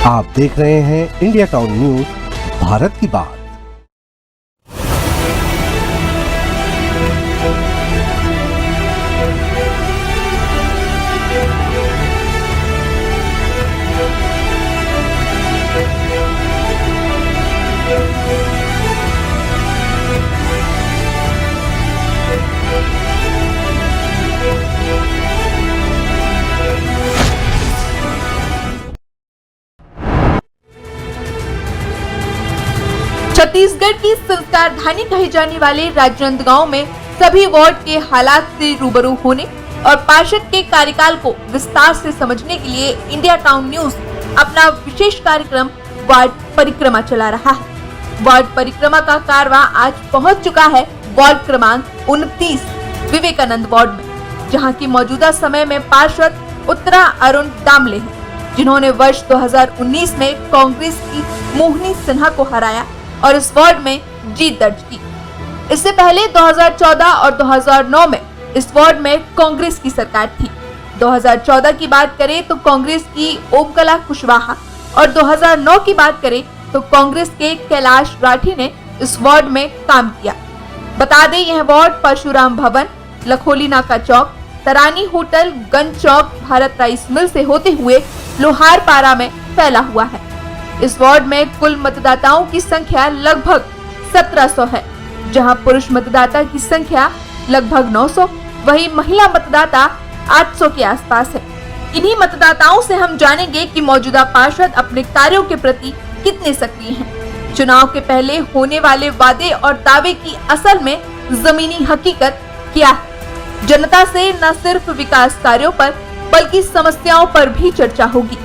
आप देख रहे हैं इंडिया टाउन न्यूज, भारत की बात। छत्तीसगढ़ की संस्कारधानी कहे जाने वाले राजनांदगांव में सभी वार्ड के हालात से रूबरू होने और पार्षद के कार्यकाल को विस्तार से समझने के लिए इंडिया टाउन न्यूज अपना विशेष कार्यक्रम वार्ड परिक्रमा चला रहा है। वार्ड परिक्रमा का कारवा आज पहुंच चुका है वार्ड क्रमांक 29 विवेकानंद वार्ड में, जहां की मौजूदा समय में पार्षद उत्तरा अरुण दामले हैं, जिन्होंने वर्ष 2019 में कांग्रेस की मोहिनी सिन्हा को हराया और इस वार्ड में जीत दर्ज की। इससे पहले 2014 और 2009 में इस वार्ड में कांग्रेस की सरकार थी। 2014 की बात करें तो कांग्रेस की ओमकला कुशवाहा और 2009 की बात करें तो कांग्रेस के कैलाश राठी ने इस वार्ड में काम किया। बता दें, यह वार्ड परशुराम भवन, लखोली नाका चौक, तरानी होटल, गंज चौक, भारत राइस मिल से होते हुए लोहारपारा में फैला हुआ है। इस वार्ड में कुल मतदाताओं की संख्या लगभग 1700 है, जहां पुरुष मतदाता की संख्या लगभग 900, वहीं महिला मतदाता 800 के आसपास है। इन्हीं मतदाताओं से हम जानेंगे कि मौजूदा पार्षद अपने कार्यों के प्रति कितने सक्रिय हैं। चुनाव के पहले होने वाले वादे और दावे की असल में जमीनी हकीकत क्या है। जनता से न सिर्फ विकास कार्यों पर बल्कि समस्याओं पर भी चर्चा होगी।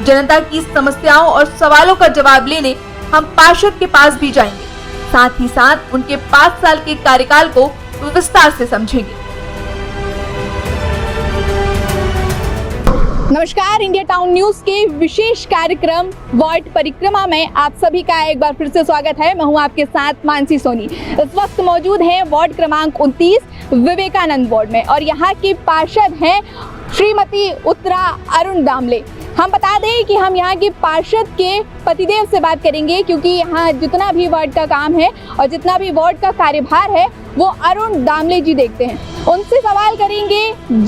जनता की समस्याओं और सवालों का जवाब लेने हम पार्षद के पास भी जाएंगे, साथ ही साथ उनके 5 साल के कार्यकाल को विस्तार से समझेंगे। नमस्कार, इंडिया टाउन न्यूज के विशेष कार्यक्रम वार्ड परिक्रमा में आप सभी का एक बार फिर से स्वागत है। मैं हूं आपके साथ मानसी सोनी। इस वक्त मौजूद हैं वार्ड क्रमांक 29 विवेकानंद वार्ड में और यहाँ की पार्षद हैं श्रीमती उत्तरा अरुण दामले। हम बता दें कि हम यहाँ के पार्षद के पतिदेव से बात करेंगे, क्योंकि यहाँ जितना भी वार्ड का काम है और जितना भी वार्ड का कार्यभार है वो अरुण दामले जी देखते हैं। उनसे सवाल करेंगे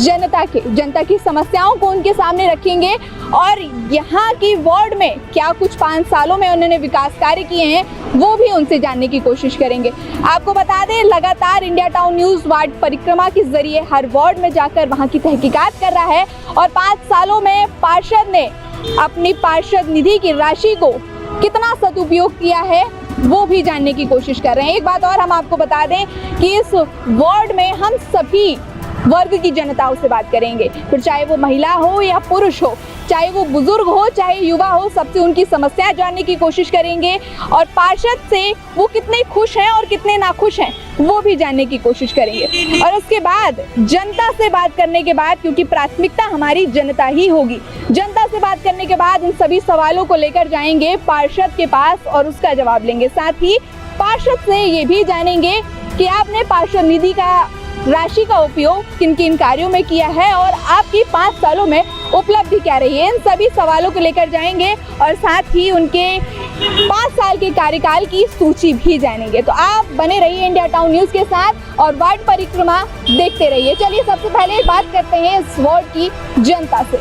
जनता की समस्याओं को उनके सामने रखेंगे और यहाँ की वार्ड में क्या कुछ 5 सालों में उन्होंने विकास कार्य किए हैं वो भी उनसे जानने की कोशिश करेंगे। आपको बता दें, लगातार इंडिया टाउन न्यूज वार्ड परिक्रमा के जरिए हर वार्ड में जाकर वहाँ की तहकीकात कर रहा है और 5 सालों में पार्षद ने अपनी पार्षद निधि की राशि को कितना सदुपयोग किया है वो भी जानने की कोशिश कर रहे हैं। एक बात और हम आपको बता दें कि इस वार्ड में हम सभी वर्ग की जनताओं से बात करेंगे, फिर चाहे वो महिला हो या पुरुष हो, चाहे वो बुजुर्ग हो चाहे युवा हो, सबसे उनकी समस्याएं जानने की कोशिश करेंगे और पार्षद से वो कितने खुश हैं और कितने नाखुश हैं वो भी जानने की कोशिश करेंगे। और उसके बाद जनता से बात करने के बाद, क्योंकि प्राथमिकता हमारी जनता ही होगी, जनता से बात करने के बाद उन सभी सवालों को लेकर जाएंगे पार्षद के पास और उसका जवाब लेंगे। साथ ही पार्षद से ये भी जानेंगे कि आपने पार्षद निधि का राशि का उपयोग किन किन कार्यों में किया है और आपकी 5 सालों में उपलब्धि क्या रही है। इन सभी सवालों को लेकर जाएंगे और साथ ही उनके 5 साल के कार्यकाल की सूची भी जानेंगे। तो आप बने रहिए इंडिया टाउन न्यूज के साथ और वार्ड परिक्रमा देखते रहिए। चलिए सबसे पहले बात करते हैं इस वार्ड की जनता से।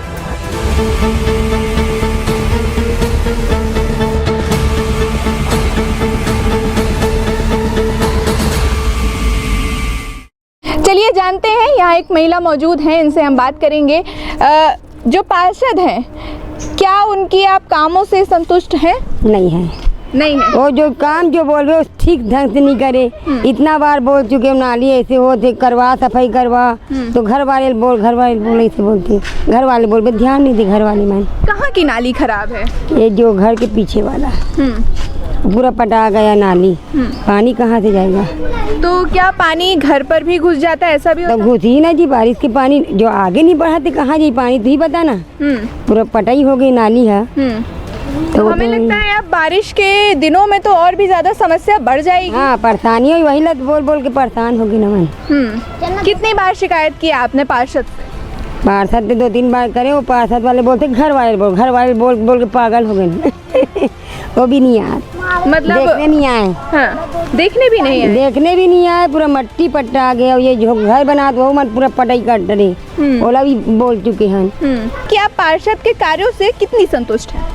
चलिए जानते हैं, यहाँ एक महिला मौजूद हैं, इनसे हम बात करेंगे। जो पार्षद हैं, क्या उनकी आप कामों से संतुष्ट हैं? नहीं है। वो जो काम जो बोल रहे हो ठीक ढंग से नहीं करे। इतना बार बोल चुके, नाली ऐसे होते करवा, सफाई करवा, तो घर वाले बोल ऐसे बोलते, घर वाले बोल ध्यान नहीं दे। घर वाले मान कहाँ की नाली खराब है? ये जो घर के पीछे वाला पूरा पटा गया नाली, पानी कहाँ से जाएगा? तो क्या पानी घर पर भी घुस जाता है? ऐसा भी होता है? घुस ही ना जी, बारिश के पानी जो आगे नहीं बढ़ाते कहाँ जाए पानी, तो ही बता ना। पूरा पटाई हो गई नाली है। तो हमें लगता है अब बारिश के दिनों में तो और भी ज्यादा समस्या बढ़ जाएगी। हाँ, परेशानी हुई, वही लत बोल बोल के परेशान होगी ना। मैं कितनी बार शिकायत की आपने पार्षद से? पार्षद ने 2-3 बार करे, वो पार्षद वाले बोलते घर वाले बोल के पागल हो गए। वो भी नहीं आए, मतलब देखने नहीं आए। हाँ, देखने भी नहीं है। देखने भी नहीं आए, पूरा मट्टी पट्टा आ गया। ये जो घर बना तो वो मत पूरा पटाई कर डरे, ओला भी बोल चुके हैं। क्या आप पार्षद के कार्यों से कितनी संतुष्ट हैं?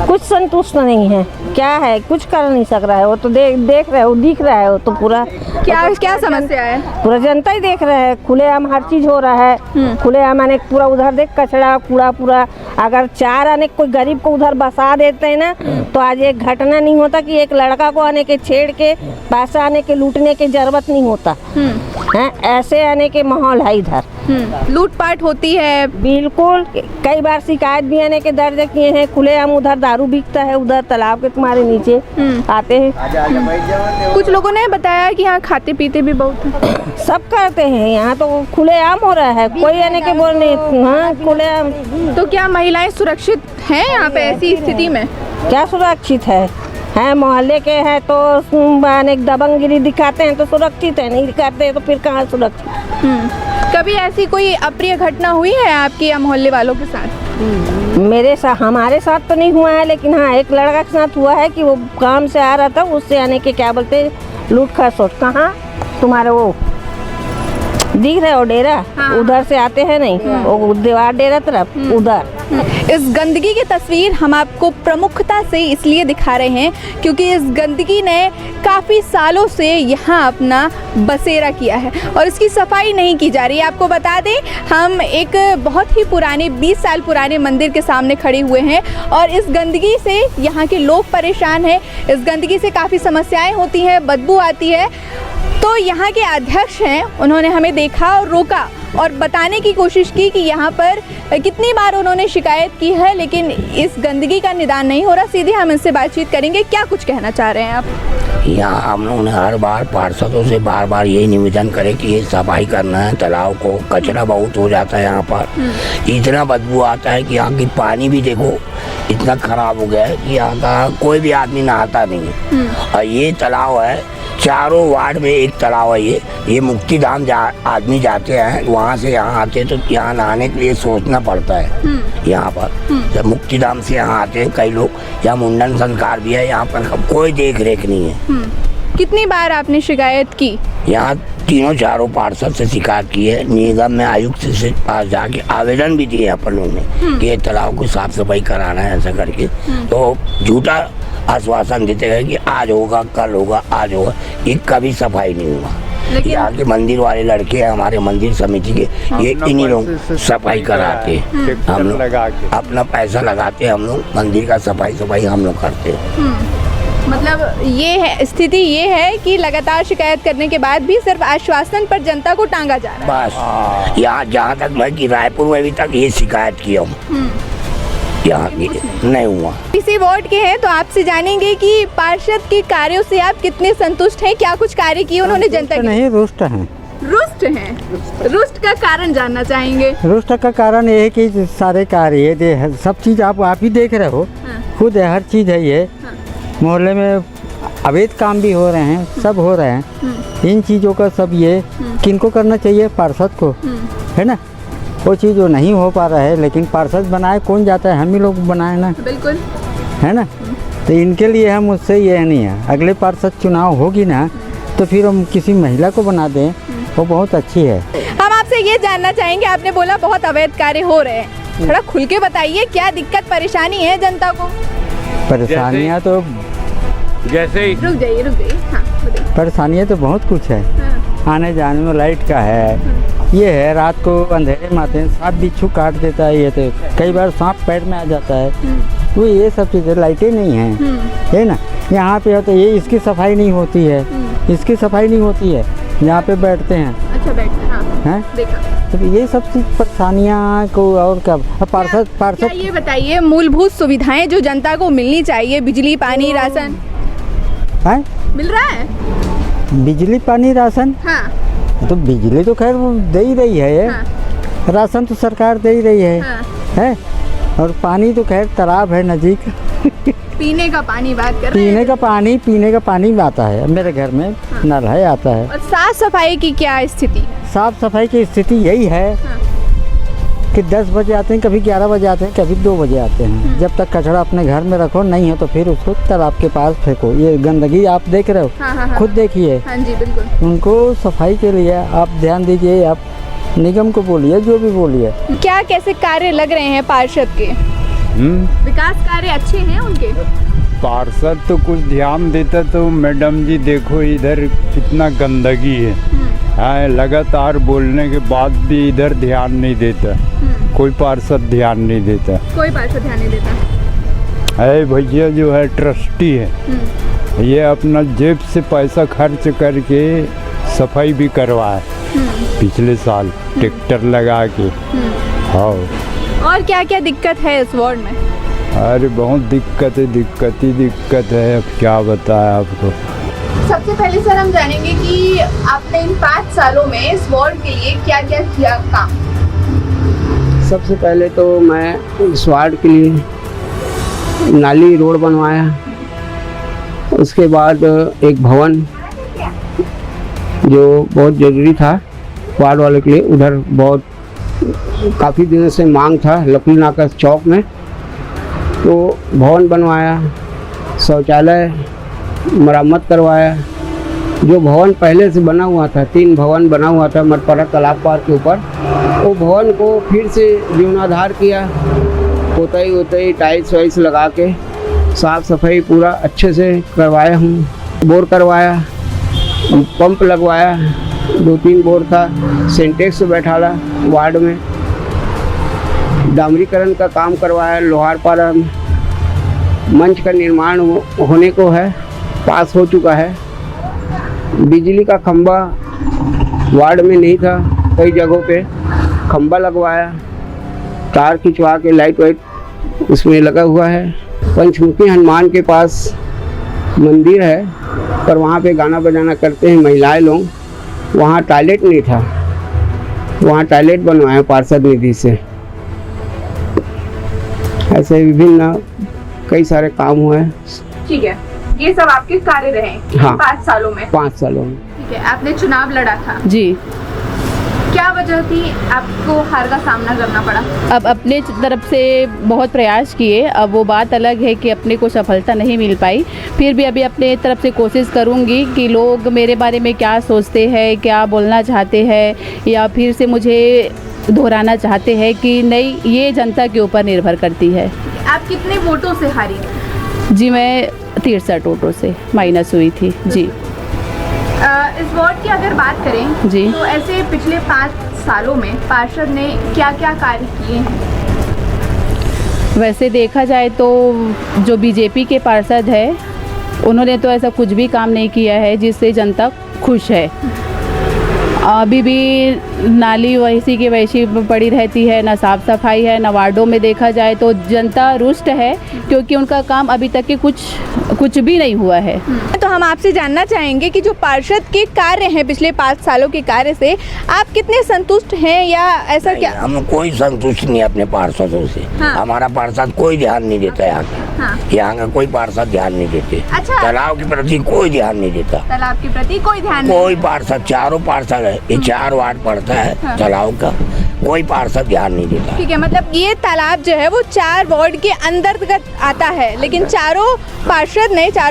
कुछ संतुष्ट नहीं है, क्या है कुछ कर नहीं सक रहा है। वो तो देख रहे हो, दिख रहा है वो तो पूरा। क्या समस्या है? पूरा जनता ही देख रहा है, खुलेआम हर चीज हो रहा है। खुलेआम आने पूरा उधर देख कचरा कूड़ा पूरा। अगर 4 आने कोई गरीब को उधर बसा देते हैं ना, तो आज एक घटना नहीं होता कि एक लड़का को आने के छेड़ के पैसा आने के लूटने की जरूरत नहीं होता है। ऐसे आने के माहौल है इधर। लूटपाट होती है बिल्कुल। कई बार शिकायत भी आने के दर्ज किए हैं। खुलेआम उधर दारू बिकता है, उधर तालाब के तुम्हारे नीचे आते हैं। कुछ लोगों ने बताया कि यहाँ खाते पीते भी बहुत हैं। सब करते हैं, यहाँ तो खुलेआम हो रहा है, कोई आने के बोल नहीं। हाँ, खुलेआम। तो क्या महिलाएं सुरक्षित हैं यहाँ पे ऐसी स्थिति में? क्या सुरक्षित है मोहल्ले के हैं तो अनेक दबंगगिरी दिखाते हैं तो सुरक्षित है, नहीं दिखाते तो फिर कहाँ सुरक्षित। कभी ऐसी कोई अप्रिय घटना हुई है आपके या मोहल्ले वालों के साथ? हमारे साथ तो नहीं हुआ है, लेकिन हाँ एक लड़का के साथ हुआ है कि वो काम से आ रहा था, उससे आने के क्या बोलते लूट खसोट। कहाँ तुम्हारे वो दिख रहे हो डेरा? हाँ। उधर से आते हैं नहीं, वो दीवार डेरा तरफ उधर। इस गंदगी की तस्वीर हम आपको प्रमुखता से इसलिए दिखा रहे हैं क्योंकि इस गंदगी ने काफ़ी सालों से यहाँ अपना बसेरा किया है और इसकी सफाई नहीं की जा रही है। आपको बता दें, हम एक बहुत ही पुराने 20 साल पुराने मंदिर के सामने खड़े हुए हैं और इस गंदगी से यहाँ के लोग परेशान हैं। इस गंदगी से काफ़ी समस्याएं होती हैं, बदबू आती है। तो यहाँ के अध्यक्ष हैं, उन्होंने हमें देखा और रोका और बताने की कोशिश की कि यहाँ पर कितनी बार उन्होंने शिकायत की है, लेकिन इस गंदगी का निदान नहीं हो रहा। सीधे हम इनसे बातचीत करेंगे। क्या कुछ कहना चाह रहे हैं आप? यहाँ हम लोगों ने हर बार पार्षदों से बार यही निवेदन करे कि ये सफाई करना है तालाब को। कचरा बहुत हो जाता है यहाँ पर, इतना बदबू आता है कि यहाँ की पानी भी देखो इतना खराब हो गया है कि यहाँ का कोई भी आदमी नहाता नहीं है। और ये तालाब है, चारों वार्ड में एक तालाब है। ये मुक्ति धाम आदमी जाते हैं, वहाँ से यहाँ आते हैं तो यहाँ नहाने के लिए सोचना पड़ता है। यहाँ पर जब मुक्ति धाम से यहाँ आते हैं कई लोग, यहाँ मुंडन संस्कार भी है, यहाँ पर कोई देख रेख नहीं है। कितनी बार आपने शिकायत की? यहाँ 3-4 पार्षद से शिकायत की है, निगम में आयुक्त से पास जाके आवेदन भी दिए अपन लोगों ने कि ये तालाब की साफ सफाई कराना है ऐसा करके। तो झूठा आश्वासन देते हैं कि आज होगा, कल होगा, आज होगा, ये कभी सफाई नहीं हुआ। यहाँ के मंदिर वाले लड़के हैं हमारे मंदिर समिति के, ये इन्हीं लोग सफाई कराते हैं। हम लोग अपना पैसा लगाते हैं, हम लोग मंदिर का सफाई हम लोग करते हैं। मतलब ये है स्थिति, ये है कि लगातार शिकायत करने के बाद भी सिर्फ आश्वासन पर जनता को टांगा जा रहा है। बस यहाँ जहाँ तक मैं कि रायपुर में अभी तक ये शिकायत की हूँ, यहाँ नहीं हुआ। इसी वार्ड के हैं तो आपसे जानेंगे कि पार्षद के कार्यों से आप कितने संतुष्ट हैं? क्या कुछ कार्य किए उन्होंने जनता के? नहीं, रुष्ट हैं। रुष्ट हैं? रुष्ट का कारण जानना चाहेंगे। रुष्ट का कारण ये है कि सारे कार्य सब चीज आप ही देख रहे हो। खुद है, हर चीज है। ये मोहल्ले में अवैध काम भी हो रहे हैं, सब हो रहे हैं। इन चीज़ों का सब ये किनको करना चाहिए? पार्षद को, है ना। वो चीज़ जो नहीं हो पा रहा है, लेकिन पार्षद बनाए कौन जाता है? हम ही लोग बनाए ना, बिल्कुल, है ना। तो इनके लिए हम उससे ये नहीं है, अगले पार्षद चुनाव होगी ना तो फिर हम किसी महिला को बना दें, वो बहुत अच्छी है। हम आपसे ये जानना चाहेंगे, आपने बोला बहुत अवैध कार्य हो रहे हैं, थोड़ा खुल के बताइए क्या दिक्कत परेशानी है जनता को? परेशानियाँ तो जैसे रुक जाइए हाँ, परेशानियाँ तो बहुत कुछ है। आने जाने में लाइट का है, ये है रात को अंधेरे में आते हैं, सांप बिच्छू काट देता है। ये तो कई बार सांप पैर में आ जाता है। तो ये सब चीज़ें, लाइटें नहीं हैं, है ना। यहाँ पे होता है ये, इसकी सफाई नहीं होती है, इसकी सफाई नहीं होती है। यहाँ पे बैठते हैं, अच्छा बैठते हैं, देखा। तो ये सब चीज़ परेशानियाँ को और क्या पार्षद ये बताइए, मूलभूत सुविधाएं जो जनता को मिलनी चाहिए, बिजली पानी राशन है, मिल रहा है? बिजली पानी राशन, हाँ। तो बिजली तो खैर वो दे ही रही है। हाँ। राशन तो सरकार दे ही रही है। हाँ। है। और पानी तो खैर तालाब है नज़दीक। पीने का पानी बात कर रहे हैं? पीने का पानी आता है मेरे घर में। हाँ। नल है, आता है। और साफ सफाई की क्या स्थिति? साफ सफाई की स्थिति यही है कि 10 बजे आते हैं, कभी 11 बजे आते हैं, कभी 2 बजे आते हैं। जब तक कचरा अपने घर में रखो, नहीं है तो फिर उसको तालाब के पास फेंको। ये गंदगी आप देख रहे हो, हाँ। खुद देखिए। हाँ जी बिल्कुल। उनको सफाई के लिए आप ध्यान दीजिए, आप निगम को बोलिए, जो भी बोलिए। क्या कैसे कार्य लग रहे हैं पार्षद के? विकास कार्य अच्छे हैं उनके? पार्षद तो कुछ ध्यान देता तो मैडम जी देखो इधर कितना गंदगी है। हाँ, लगातार बोलने के बाद भी इधर ध्यान नहीं देता, कोई पार्षद ध्यान नहीं देता। कोई पार्षद ध्यान नहीं देता है। भैया जो है ट्रस्टी है, ये अपना जेब से पैसा खर्च करके सफाई भी करवाए पिछले साल ट्रैक्टर लगा के। हाँ, और क्या क्या दिक्कत है इस वार्ड में? अरे बहुत दिक्कत है, दिक्कत ही दिक्कत है, अब क्या बताएं आपको। सबसे पहले सर हम जानेंगे कि आपने इन 5 सालों में इस वार्ड के लिए क्या क्या किया काम? सबसे पहले तो मैं इस वार्ड के लिए नाली रोड बनवाया, उसके बाद एक भवन जो बहुत ज़रूरी था वार्ड वाले के लिए, उधर बहुत काफ़ी दिनों से मांग था लकड़ी नाका चौक में, तो भवन बनवाया, शौचालय मरम्मत करवाया। जो भवन पहले से बना हुआ था, 3 भवन बना हुआ था मटपरा तालाब पार के ऊपर, वो भवन को फिर से जीर्णोद्धार किया, पोताई वोताई टाइल्स वाइल्स लगा के साफ़ सफाई पूरा अच्छे से करवाया हूँ। बोर करवाया, पंप लगवाया, 2-3 बोर था, सिंटेक्स बैठाला वार्ड में, डामरीकरण का काम करवाया, लोहारपाड़ा में मंच का निर्माण होने को है, पास हो चुका है। बिजली का खंबा वार्ड में नहीं था, कई जगहों पे खंबा लगवाया, तार खिंचवा के लाइट वाइट उसमें लगा हुआ है। पंचमुखी हनुमान के पास मंदिर है, पर वहाँ पे गाना बजाना करते हैं महिलाएं लोग, वहाँ टॉयलेट नहीं था, वहाँ टॉयलेट बनवाया पार्षद निधि से। ऐसे विभिन्न कई सारे काम हुए। ठीक है, ये सब आपके कार्य रहे हाँ, 5 सालों में? 5 सालों में। ठीक है, आपने चुनाव लड़ा था जी। क्या वजह थी आपको हार का सामना करना पड़ा? अब अपने तरफ से बहुत प्रयास किए, अब वो बात अलग है कि अपने को सफलता नहीं मिल पाई, फिर भी अभी अपने तरफ से कोशिश करूंगी कि लोग मेरे बारे में क्या सोचते हैं, क्या बोलना चाहते हैं, या फिर से मुझे दोहराना चाहते हैं कि नहीं, ये जनता के ऊपर निर्भर करती है। आप कितने वोटों से हारी? जी मैं 63 वोटों से माइनस हुई थी जी। इस वार्ड की अगर बात करें जी, तो ऐसे पिछले 5 सालों में पार्षद ने क्या क्या कार्य किए हैं? वैसे देखा जाए तो जो बीजेपी के पार्षद है, उन्होंने तो ऐसा कुछ भी काम नहीं किया है जिससे जनता खुश है। अभी भी नाली वैसी की वैसी पड़ी रहती है, ना साफ़ सफाई है, ना वार्डों में देखा जाए तो जनता रुष्ट है, क्योंकि उनका काम अभी तक के कुछ भी नहीं हुआ है। तो हम आपसे जानना चाहेंगे कि जो पार्षद के कार्य हैं पिछले 5 सालों के कार्य से आप कितने संतुष्ट हैं, या ऐसा क्या? हम कोई संतुष्ट नहीं अपने पार्षदों से। हाँ। हमारा पार्षद कोई ध्यान नहीं देता यहाँ का। हाँ। यहाँ का कोई पार्षद ध्यान नहीं देते। अच्छा। तालाब के प्रति कोई ध्यान नहीं देता। तालाब के प्रति कोई ध्यान नहीं? कोई पार्षद, 4 पार्षद है, ये 4 वार्ड पड़ता है। हाँ। तालाब का कोई पार्षद ध्यान नहीं देता। ठीक है, मतलब ये तालाब जो है वो 4 वार्ड के अंतर्गत आता है, लेकिन चारों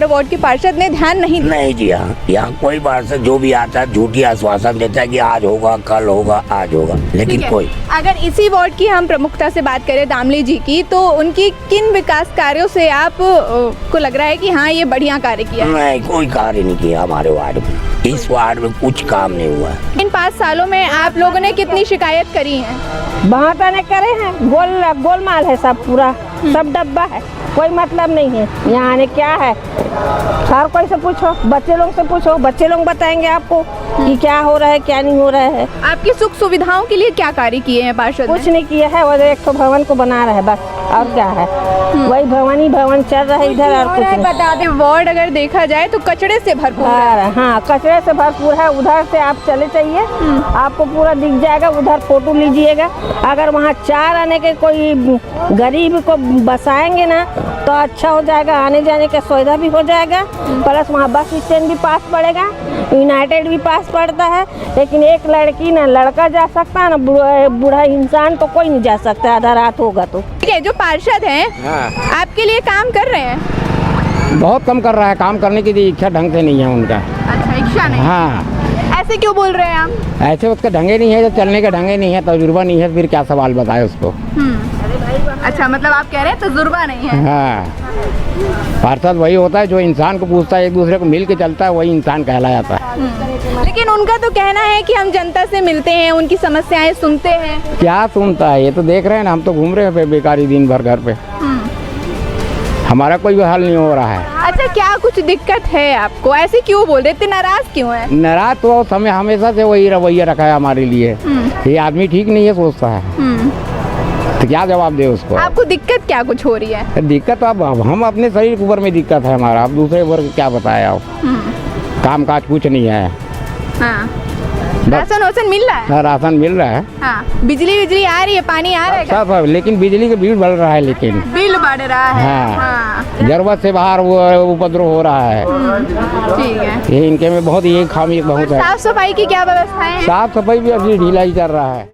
वार्ड के पार्षद ने ध्यान नहीं जी। यहाँ कोई पार्षद जो भी आता है झूठी आश्वासन देता है कि आज होगा, कल होगा, आज होगा, लेकिन कोई। अगर इसी वार्ड की हम प्रमुखता से बात करें दामली जी की, तो उनकी किन विकास कार्यों से आप को लग रहा है कि हाँ ये बढ़िया कार्य किया? नहीं, कोई कार्य नहीं किया हमारे वार्ड में। इस वार्ड में कुछ काम नहीं हुआ। इन 5 सालों में आप लोगों ने कितनी शिकायत करी है? बहुत आने करे हैं, गोलमाल है सब, पूरा सब डब्बा है, कोई मतलब नहीं है। यहाँ आने क्या है, हर कोई से पूछो, बच्चे लोग से पूछो, बच्चे लोग बताएंगे आपको कि क्या हो रहा है, क्या नहीं हो रहा है। आपकी सुख सुविधाओं के लिए क्या कार्य किए हैं पार्षद? कुछ नहीं किया है, वो एक तो भवन को बना रहे बस, और क्या है, वही भवन चल रहा है इधर, और कुछ नहीं। बता दें, वार्ड अगर देखा जाए तो कचरे से भरपूर है। हाँ, कचरे से भरपूर है। उधर से आप चले जाइए, आपको पूरा दिख जाएगा, उधर फोटो लीजिएगा। अगर वहाँ 4 आने के कोई गरीब को बसाएंगे ना तो अच्छा हो जाएगा, आने जाने का सुविधा भी हो जाएगा, प्लस वहाँ बस स्टैंड भी पास पड़ेगा, यूनाइटेड भी पास पास पड़ता है, लेकिन एक लड़की ना लड़का जा सकता है ना बूढ़ा इंसान तो कोई नहीं जा सकता आधा रात होगा तो। ठीक है, जो पार्षद हैं आपके लिए काम कर रहे हैं? बहुत कम कर रहा है, काम करने की इच्छा ढंग से नहीं है उनका। अच्छा, इच्छा नहीं? हाँ। ऐसे क्यों बोल रहे हैं आप? ऐसे उसका ढंगे नहीं है, जब चलने का ढंगे नहीं है, तजुर्बा नहीं है, फिर क्या सवाल बताए उसको। अच्छा, मतलब आप कह रहे हैं तजुर्बा नहीं है? हाँ, पार्षद वही होता है जो इंसान को पूछता है, एक दूसरे को मिल के चलता है, वही इंसान कहलाया जाता है। लेकिन उनका तो कहना है कि हम जनता से मिलते हैं, उनकी समस्याएं सुनते हैं। क्या सुनता है, ये तो देख रहे हैं ना, हम तो घूम रहे हैं बेकारी दिन भर घर पे, हमारा कोई भी हल नहीं हो रहा है। अच्छा, क्या कुछ दिक्कत है आपको? ऐसे क्यों बोल रहे, इतने नाराज क्यों है? नाराज तो समय हमेशा से वही रवैया रखा है हमारे लिए, ये आदमी ठीक नहीं है सोचता है, तो क्या जवाब दे उसको? आपको दिक्कत क्या कुछ हो रही है? दिक्कत अब हम अपने शरीर के ऊपर में दिक्कत है हमारा, अब दूसरे वर्ग क्या बताया आप? काम काज कुछ नहीं है। हाँ। राशन वाशन मिल रहा है? हाँ, राशन मिल रहा है। हाँ। बिजली आ रही है, पानी आ रहा है? सब, लेकिन बिजली का बिल बढ़ रहा है, लेकिन बिल बढ़ रहा है। हाँ। जरूरत से बाहर वो उपद्रव हो रहा है। ठीक है, ये इनके में बहुत ये खामी बहुत है। साफ सफाई की क्या व्यवस्था है? साफ सफाई भी अभी ढीला ही चल रहा है।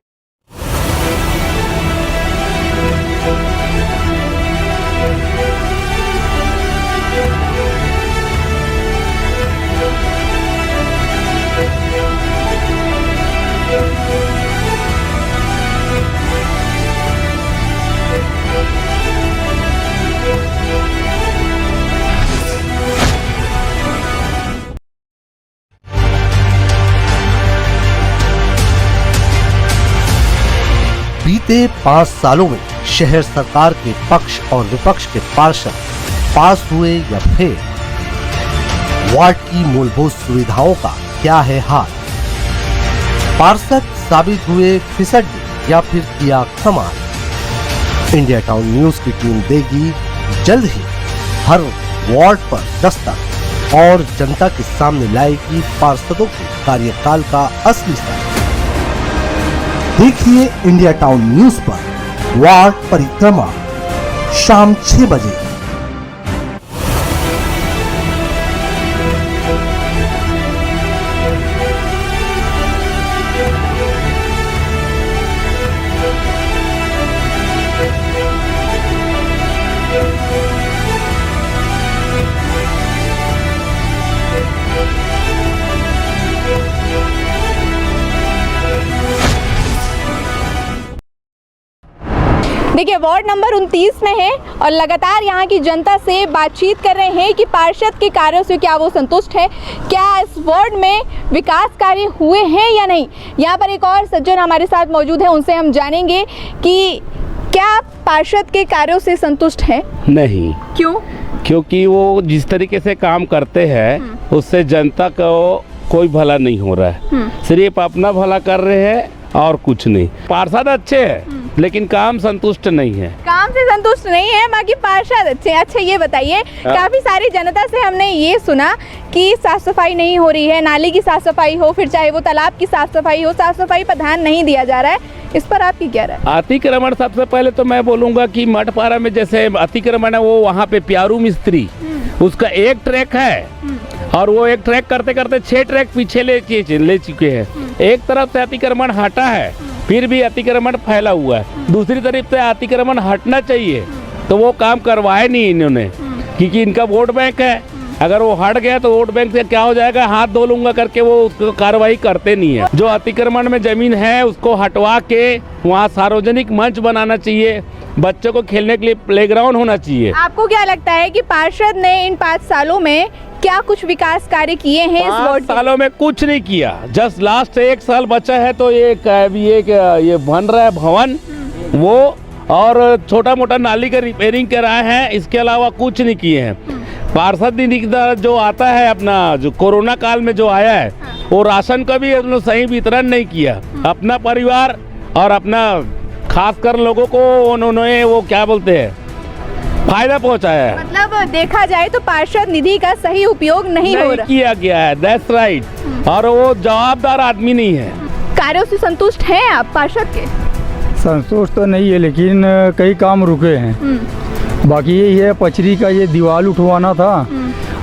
बीते 5 सालों में शहर सरकार के पक्ष और विपक्ष के पार्षद पास हुए या फेल, वार्ड की मूलभूत सुविधाओं का क्या है हाल? पार्षद साबित हुए फिसड्डी या फिर किया कमाल? इंडिया टाउन न्यूज की टीम देगी जल्द ही हर वार्ड पर दस्तक और जनता के सामने लाएगी पार्षदों के कार्यकाल का असली सच। देखिए इंडिया टाउन न्यूज पर वार्ड परिक्रमा शाम 6 बजे। देखिए, वार्ड नंबर 29 में है और लगातार यहाँ की जनता से बातचीत कर रहे हैं कि पार्षद के कार्यों से क्या वो संतुष्ट है, क्या इस वार्ड में विकास कार्य हुए हैं या नहीं। यहाँ पर एक और सज्जन हमारे साथ मौजूद है, उनसे हम जानेंगे कि क्या पार्षद के कार्यों से संतुष्ट हैं? नहीं। क्यों? क्योंकि वो जिस तरीके से काम करते हैं उससे जनता को कोई भला नहीं हो रहा है, सिर्फ अपना भला कर रहे हैं और कुछ नहीं। पार्षद अच्छे हैं लेकिन काम संतुष्ट नहीं है। काम से संतुष्ट नहीं है, बाकी पार्षद अच्छे। अच्छा, ये बताइए, काफी सारी जनता से हमने ये सुना कि साफ सफाई नहीं हो रही है, नाली की साफ सफाई हो, फिर चाहे वो तालाब की साफ सफाई हो, साफ सफाई पर ध्यान नहीं दिया जा रहा है। इस पर आपकी क्या राय? अतिक्रमण, सबसे पहले तो मैं बोलूंगा कि मठपारा में जैसे अतिक्रमण है, वो वहाँ पे प्यारू मिस्त्री, उसका एक ट्रैक है और वो एक ट्रैक करते करते 6 ट्रैक पीछे ले चुके हैं। एक तरफ से अतिक्रमण हटा है, फिर भी अतिक्रमण फैला हुआ है। दूसरी तरफ से अतिक्रमण हटना चाहिए, तो वो काम करवाए नहीं इन्होंने, क्योंकि इनका वोट बैंक है। अगर वो हट गया तो वोट बैंक से क्या हो जाएगा, हाथ धो लूंगा करके वो उसको कार्रवाई करते नहीं है। जो अतिक्रमण में जमीन है उसको हटवा के वहाँ सार्वजनिक मंच बनाना चाहिए, बच्चों को खेलने के लिए प्लेग्राउंड होना चाहिए। आपको क्या लगता है कि पार्षद ने इन 5 सालों में क्या कुछ विकास कार्य किए हैं? इस 5 सालों में कुछ नहीं किया, जस्ट लास्ट 1 साल बचा है तो ये बन रहा है भवन वो, और छोटा मोटा नाली का रिपेयरिंग कराए हैं, इसके अलावा कुछ नहीं किए हैं। पार्षद निधि जो आता है अपना, जो कोरोना काल में जो आया है, वो राशन का भी सही वितरण नहीं किया। अपना परिवार और अपना खासकर लोगों को उन्होंने वो क्या बोलते हैं फायदा पहुंचाया है। मतलब देखा जाए तो पार्षद निधि का सही उपयोग नहीं हो रहा, किया गया है। That's right. और वो जवाबदार आदमी नहीं है। कार्यों से संतुष्ट हैं आप पार्षद के? संतुष्ट तो नहीं है, लेकिन कई काम रुके हैं। बाकी यही है, पचरी का ये दीवार उठवाना था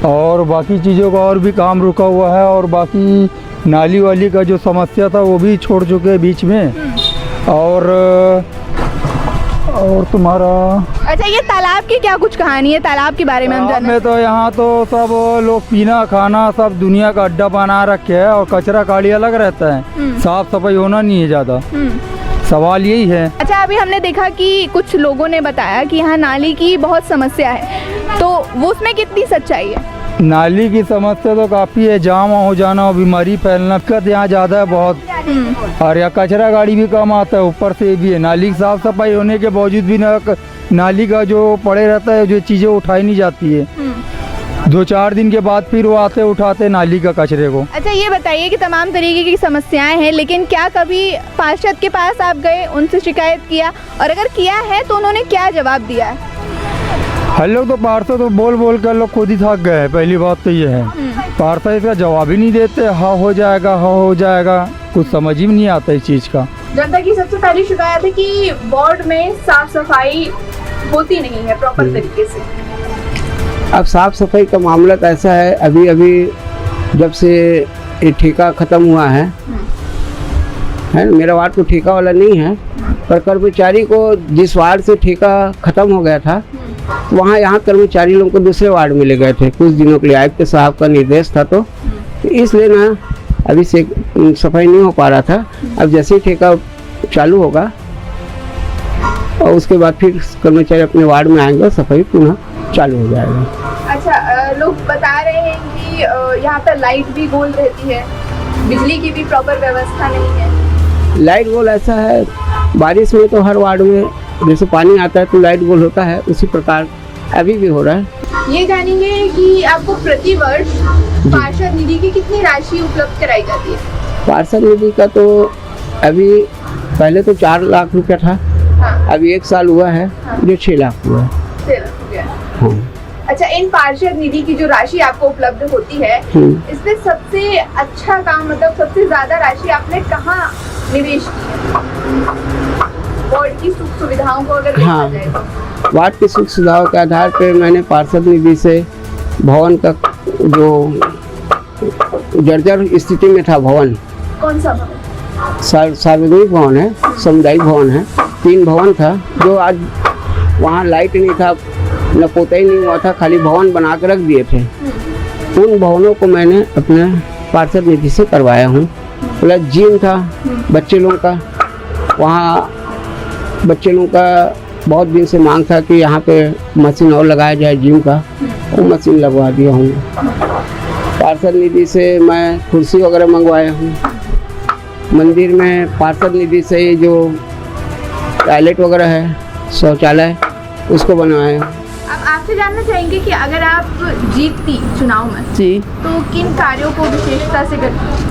और बाकी चीज़ों का और भी काम रुका हुआ है, और बाकी नाली वाली का जो समस्या था वो भी छोड़ चुके हैं बीच में। और तुम्हारा अच्छा, ये तालाब की क्या कुछ कहानी है? तालाब के बारे में हम जानना में तो यहाँ तो सब लोग पीना खाना सब दुनिया का अड्डा बना रखे है और कचरा गाड़ी अलग रहता है, साफ सफाई होना नहीं है ज़्यादा। सवाल यही है। अच्छा, अभी हमने देखा कि कुछ लोगों ने बताया कि यहाँ नाली की बहुत समस्या है, तो वो उसमें कितनी सच्चाई है? नाली की समस्या तो काफ़ी है, जाम हो जाना और बीमारी फैलना दिक्कत यहाँ ज़्यादा है बहुत। और यहाँ कचरा गाड़ी भी कम आता है, ऊपर से भी है। नाली की साफ सफाई होने के बावजूद भी नाली का जो पड़े रहता है, जो चीज़ें उठाई नहीं जाती है, 2-4 दिन के बाद फिर वो आते उठाते नाली का कचरे को। अच्छा, ये बताइए कि तमाम तरीके की समस्याएं हैं, लेकिन क्या कभी पार्षद के पास आप गए, उनसे शिकायत किया, और अगर किया है तो उन्होंने क्या जवाब दिया है? हम लोग तो पार्षद तो बोल कर लोग खुद ही थक गए हैं। पहली बात तो ये है, पार्षद इसका जवाब ही नहीं देते। हाँ हो जाएगा, कुछ समझ ही नहीं आता इस चीज़ का। जनता की सबसे पहली शिकायत है कि वार्ड में साफ सफाई होती नहीं है प्रॉपर तरीके से। अब साफ सफाई का मामला तो ऐसा है, अभी जब से ये ठेका ख़त्म हुआ है ना, मेरा वार्ड तो ठेका वाला नहीं है, पर कर्मचारी को जिस वार्ड से ठेका ख़त्म हो गया था वहाँ यहाँ कर्मचारी लोगों को दूसरे वार्ड में ले गए थे कुछ दिनों के लिए। आयुक्त साहब का निर्देश था, तो इसलिए ना अभी से सफाई नहीं हो पा रहा था। अब जैसे ही ठेका चालू होगा और उसके बाद फिर कर्मचारी अपने वार्ड में आएंगे, सफाई पुनः चालू हो जाएगा। अच्छा, लोग बता रहे हैं कि यहाँ पर लाइट भी गोल रहती है, बिजली की भी प्रॉपर व्यवस्था नहीं है। लाइट गोल ऐसा है, बारिश में तो हर वार्ड में जैसे पानी आता है तो लाइट गोल होता है, उसी प्रकार अभी भी हो रहा है। ये जानेंगे कि आपको प्रति वर्ष पार्षद निधि की कितनी राशि उपलब्ध कराई जाती है? पार्षद निधि का तो अभी पहले तो 4 लाख रुपया था। हाँ। अभी 1 साल हुआ है जो 6 लाख हुआ है। 6 लाख हो गया। हाँ। अच्छा, इन पार्षद निधि की जो राशि आपको उपलब्ध होती है, इसमें सबसे अच्छा काम, मतलब सबसे ज्यादा राशि आपने कहाँ निवेश की है? वार्ड की सुख सुविधाओं को अगर देखा जाए तो? वार्ड की सुख सुविधाओं के आधार पर मैंने पार्षद निधि से भवन का जो जर्जर स्थिति में था भवन, कौन सा भवन? सार्वजनिक भवन है, सामुदायिक भवन है, 3 भवन था जो आज वहाँ लाइट नहीं था, न पोताई नहीं हुआ था, खाली भवन बना कर रख दिए थे। उन भवनों को मैंने अपने पार्षद निधि से करवाया हूँ। प्लस जिम था बच्चे लोगों का, वहाँ बच्चे लोगों का बहुत दिन से मांग था कि यहाँ पे मशीन और लगाया जाए जिम का, वो मशीन लगवा दिया हूँ। पार्षद निधि से मैं कुर्सी वगैरह मंगवाया हूँ। मंदिर में पार्षद निधि से जो टॉयलेट वगैरह है, शौचालय, उसको बनवाया। अब आपसे जानना चाहेंगे कि अगर आप जीतती चुनाव में जी, तो किन कार्यों को विशेषता से करती?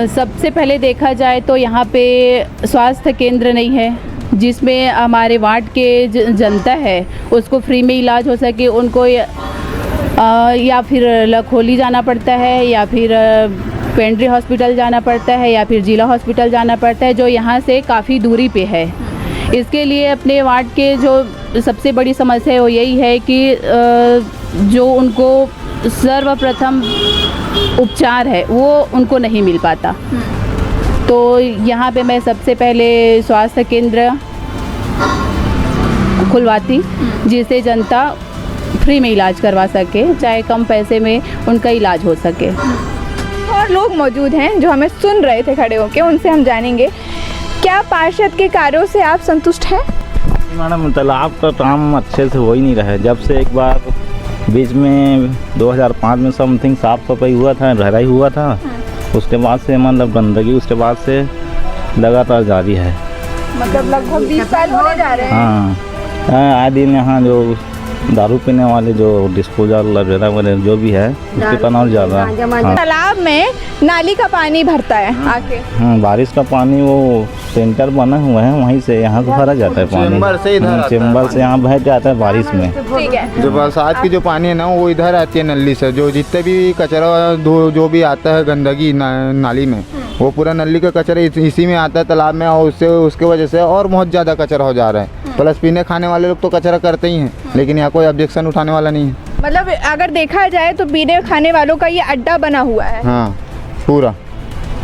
सबसे पहले देखा जाए तो यहाँ पे स्वास्थ्य केंद्र नहीं है, जिसमें हमारे वार्ड के जनता है उसको फ्री में इलाज हो सके। उनको या फिर लखोली जाना पड़ता है, या फिर पेंड्री हॉस्पिटल जाना पड़ता है, या फिर जिला हॉस्पिटल जाना पड़ता है, जो यहाँ से काफ़ी दूरी पे है। इसके लिए अपने वार्ड के जो सबसे बड़ी समस्या है वो यही है कि जो उनको सर्वप्रथम उपचार है वो उनको नहीं मिल पाता। तो यहाँ पे मैं सबसे पहले स्वास्थ्य केंद्र खुलवाती, जिससे जनता फ्री में इलाज करवा सके, चाहे कम पैसे में उनका इलाज हो सके। और लोग मौजूद हैं जो हमें सुन रहे थे खड़े होकर, उनसे हम जानेंगे क्या पार्षद के कार्यों से आप संतुष्ट हैं? मैडम, तालाब का काम अच्छे से हो ही नहीं रहा है। जब से एक बार बीच में 2005 में समथिंग साफ सफाई हुआ था, ढलाई हुआ था, उसके बाद से मतलब गंदगी उसके बाद से लगातार जारी है। मतलब लगभग 20 साल होने जा रहे हैं। हाँ, आए दिन यहाँ जो दारू पीने वाले जो डिस्पोजल वगैरह जो भी है उसके तनाव ज़्यादा। तालाब में नाली का पानी भरता है आके। बारिश का पानी वो सेंटर बना हुआ है, वहीं से यहाँ से भरा जाता है पानी, चेम्बर से यहाँ बह जाता है बारिश में। ठीक है। जो बरसात की जो पानी है ना वो इधर आती है नली से, जो जितने भी कचरा जो भी आता है गंदगी नाली में, वो पूरा नली का कचरा इसी में आता है तालाब में, और उसके वजह से और बहुत ज़्यादा कचरा हो जा रहा है। प्लस पीने खाने वाले लोग तो कचरा करते ही हैं, लेकिन यहाँ कोई ऑब्जेक्शन उठाने वाला नहीं है। मतलब अगर देखा जाए तो पीने खाने वालों का ये अड्डा बना हुआ है। हाँ, पूरा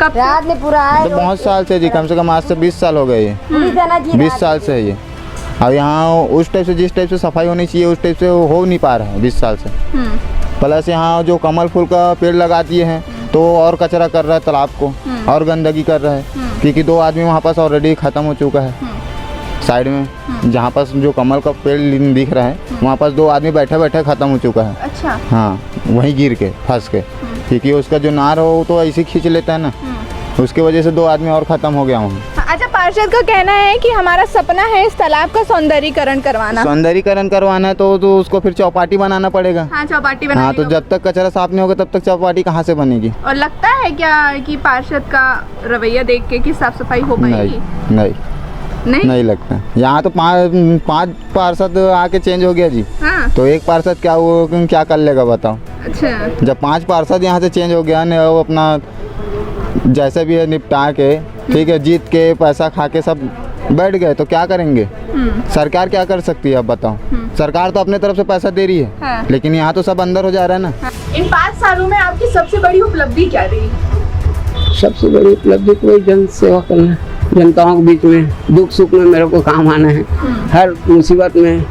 कब रात में पूरा आए तो बहुत साल से जी, कम से कम आज से 20 साल हो गए ये, 20 साल से है ये। और यहाँ उस टाइप से जिस टाइप से सफाई होनी चाहिए उस टाइप से हो नहीं पा रहा है 20 साल से। प्लस यहाँ जो कमल फूल का पेड़ लगा दिए हैं तो और कचरा कर रहा है तालाब को, और गंदगी कर रहा है, क्योंकि 2 आदमी वहाँ पास ऑलरेडी ख़त्म हो चुका है साइड में, जहाँ पास जो कमल का पेड़ दिख रहा है वहाँ पास 2 आदमी बैठे बैठे ख़त्म हो चुका है। अच्छा। हाँ, वहीं गिर के फंस के, क्योंकि उसका जो नार हो वो तो ऐसे खींच लेता है ना, उसकी वजह से 2 आदमी और ख़त्म हो गया वहाँ। अच्छा, पार्षद का कहना है कि हमारा सपना है इस तालाब का सौंदर्यीकरण करवाना है तो उसको फिर चौपाटी बनाना पड़ेगा। हाँ, चौपाटी हाँ, तो जब तक कचरा साफ नहीं होगा तब तक चौपाटी कहाँ से बनेगी। और लगता है क्या कि पार्षद का रवैया देख के कि साफ सफाई हो पाएगी? नहीं लगता। यहाँ तो 5 पार्षद आके चेंज हो गया जी। हाँ। तो एक पार्षद क्या कर लेगा बताओ। अच्छा। जब 5 पार्षद यहाँ से चेंज हो गया ना, वो अपना जैसे भी है निपटा के, ठीक है, जीत के पैसा खा के सब बैठ गए तो क्या करेंगे। सरकार क्या कर सकती है अब बताओ। सरकार तो अपने तरफ से पैसा दे रही है। हाँ। लेकिन यहाँ तो सब अंदर हो जा रहा है ना। इन 5 सालों में आपकी सबसे बड़ी उपलब्धि क्या रही? सबसे बड़ी उपलब्धि कोई जन सेवा करना, जनताओं के बीच में दुख सुख में मेरे को काम आना है। हर मुसीबत में,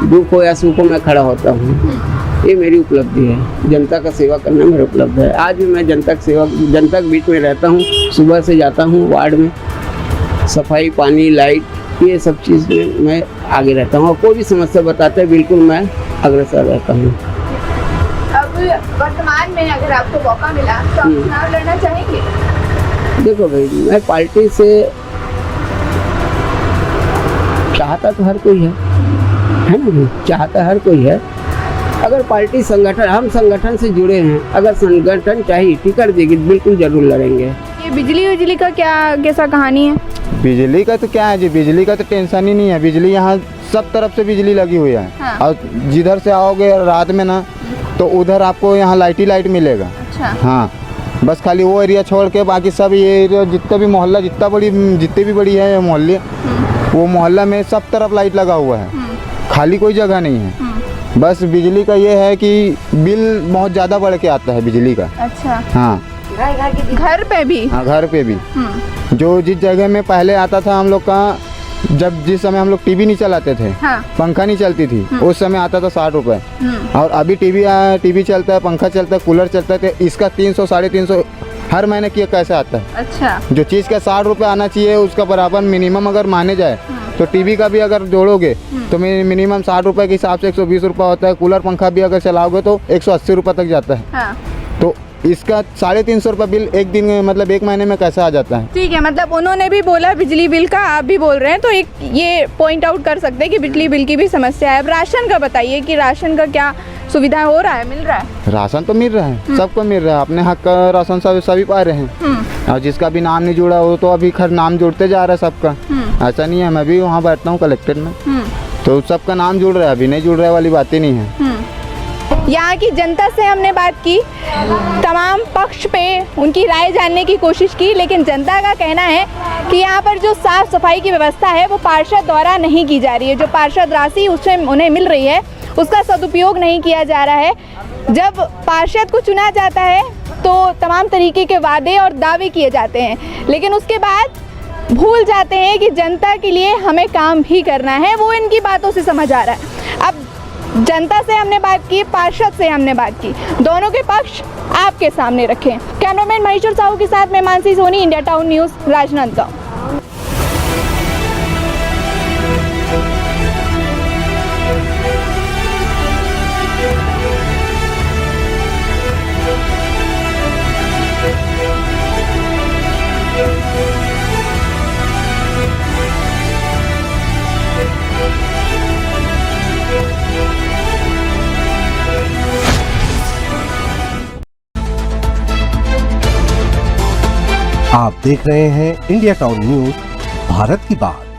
दुख हो या सुख हो, मैं खड़ा होता हूँ। ये मेरी उपलब्धि है, जनता का सेवा करना मेरी उपलब्धि है। आज भी मैं जनता के बीच में रहता हूँ, सुबह से जाता हूँ वार्ड में, सफाई, पानी, लाइट, ये सब चीज़ में मैं आगे रहता हूँ। और कोई भी समस्या बताते हैं बिल्कुल मैं अग्रसर रहता हूँ। अब वर्तमान में अगर आपको मौका मिला तो आप चुनाव लड़ना चाहेंगे? देखो भाई, मैं पार्टी से चाहता तो हर कोई है ना, चाहता हर कोई है। अगर पार्टी संगठन, हम संगठन से जुड़े हैं, अगर संगठन चाहिए टिकट देगी बिल्कुल जरूर लड़ेंगे। ये बिजली का कैसा कहानी है? बिजली का तो क्या है जी, बिजली का तो टेंशन ही नहीं है। बिजली यहाँ सब तरफ से बिजली लगी हुई है। हाँ। और जिधर से आओगे रात में ना तो उधर आपको यहाँ लाइट मिलेगा। अच्छा। हाँ, बस खाली वो एरिया छोड़ के बाकी सब ये एरिया जितना भी मोहल्ला जितनी भी बड़ी है मोहल्ले, वो मोहल्ला में सब तरफ लाइट लगा हुआ है, खाली कोई जगह नहीं है। बस बिजली का ये है कि बिल बहुत ज़्यादा बढ़ के आता है बिजली का। अच्छा। हाँ, घर पे भी? हाँ, घर पे भी। जो जिस जगह में पहले आता था हम लोग का, जिस समय हम लोग टीवी नहीं चलाते थे, हाँ। पंखा नहीं चलती थी, उस समय आता था 60 रुपए। और अभी टीवी चलता है, पंखा चलता है, कूलर चलता है, तो इसका 300 साढ़े 300 हर महीने किया कैसे आता है। अच्छा। जो चीज़ का 60 रुपये आना चाहिए उसका बराबर मिनिमम अगर माने जाए तो टीवी का भी अगर जोड़ोगे तो मिनिमम 60 रुपये के हिसाब से 120 रुपये होता है। कूलर पंखा भी अगर चलाओगे तो 180 रुपये तक जाता है। हाँ। तो इसका 350 रुपये बिल एक दिन में, मतलब एक महीने में कैसे आ जाता है। ठीक है, मतलब उन्होंने भी बोला बिजली बिल का, आप भी बोल रहे हैं, तो एक ये पॉइंट आउट कर सकते हैं कि बिजली बिल की भी समस्या है। अब राशन का बताइए कि राशन का क्या सुविधा हो रहा है, मिल रहा है? राशन तो मिल रहा है, सबको मिल रहा है, अपने हक का राशन सभी पा रहे हैं। और जिसका भी नाम नहीं जुड़ा हो तो अभी खैर नाम जुड़ते जा रहा है सबका। ऐसा नहीं है, मैं भी वहाँ बैठता हूँ कलेक्टेड में, तो सबका नाम जुड़ रहा है, अभी नहीं जुड़ रहा वाली बात ही नहीं है। यहाँ की जनता से हमने बात की, तमाम पक्ष पे उनकी राय जानने की कोशिश की, लेकिन जनता का कहना है कि यहाँ पर जो साफ सफाई की व्यवस्था है वो पार्षद द्वारा नहीं की जा रही है। जो पार्षद राशि उससे उन्हें मिल रही है उसका सदुपयोग नहीं किया जा रहा है। जब पार्षद को चुना जाता है तो तमाम तरीके के वादे और दावे किए जाते हैं, लेकिन उसके बाद भूल जाते हैं कि जनता के लिए हमें काम भी करना है। वो इनकी बातों से समझ आ रहा है। अब जनता से हमने बात की, पार्षद से हमने बात की, दोनों के पक्ष आपके सामने रखे। कैमरामैन महेश्वर साहू के साथ मैं Mansi Soni, India town news, Rajnandgaon. आप देख रहे हैं इंडिया टाउन न्यूज़, भारत की बात।